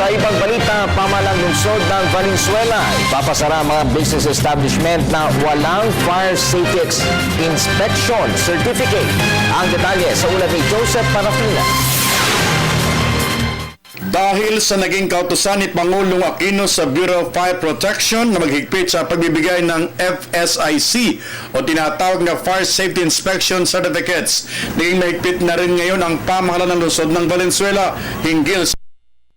Sa ibang balita, pamahalang lungsod ng Valenzuela, ipapasara ang mga business establishment na walang fire safety inspection certificate. Ang detalye sa ulat ni Joseph Parafina. Dahil sa naging kautusan ni Pangulong Aquino sa Bureau of Fire Protection na maghigpit sa pagbibigay ng FSIC o tinatawag na Fire Safety Inspection Certificates, naging mahigpit na rin ngayon ang pamahalaan ng lungsod ng Valenzuela hinggil sa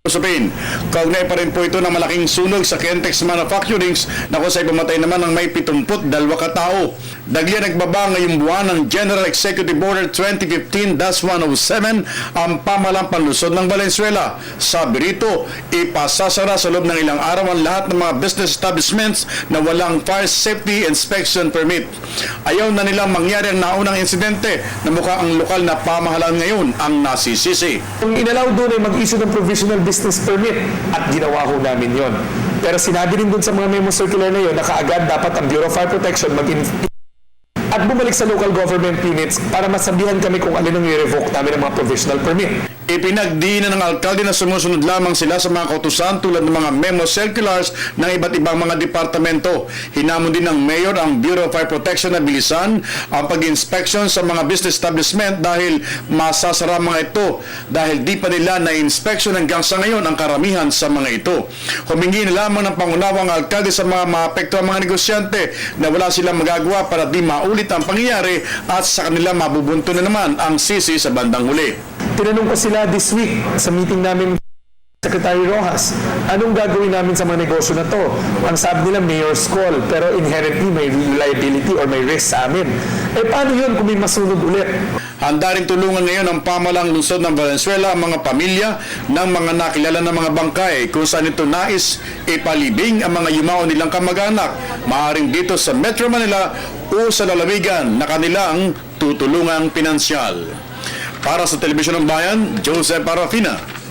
usapin. Kaugnay pa rin po ito ng malaking sunog sa Kentex Manufacturing na kung sa'y pumatay naman ng may 72 katao. Dagli nagbaba ngayong buwan ng General Executive Order 2015-107 ang pamahalang panlusod ng Valenzuela. Sabi rito, ipasasara sa loob ng ilang araw ang lahat ng mga business establishments na walang fire safety inspection permit. Ayaw na nilang mangyari ang naunang insidente na mukha ang lokal na pamahalaan ngayon ang nasisisi. Kung inalaw doon ay mag-issue ng provisional business permit at ginawa ho namin yon. Pero sinabi rin doon sa mga memo circular na yun na kaagad dapat ang Bureau of Fire Protection at bumalik sa local government units para masabihan kami kung alin ang i-revoke namin ng mga provisional permit. Ipinagdiinan ng alkalde na sumusunod lamang sila sa mga kautusan tulad ng mga memo circulars ng iba't ibang mga departamento. Hinamon din ng mayor ang Bureau of Fire Protection na bilisan ang pag-inspection sa mga business establishment dahil masasara mga ito dahil di pa nila na-inspection hanggang sa ngayon ang karamihan sa mga ito. Humingi na lamang ng pangunawa ang alkalde sa mga maapektuang mga negosyante na wala silang magagawa para di maulit ang pangyayari at sa kanila mabubunto na naman ang sisi sa bandang huli. Tinanong ko sila this week sa meeting namin Secretary Rojas, anong gagawin namin sa mga negosyo na to? Ang sabi nila, mayor's call, pero inherently may liability or may risk sa amin. Paano yun kung may masunog ulit? Handa rin tulungan ngayon ang pamahalang lungsod ng Valenzuela ang mga pamilya ng mga nakilala na mga bangkay kung saan ito nais ipalibing ang mga yumao nilang kamag-anak, maaaring dito sa Metro Manila o sa lalawigan na kanilang tutulungang pinansyal. Para sa Telebisyon ng Bayan, Joseph Parafina.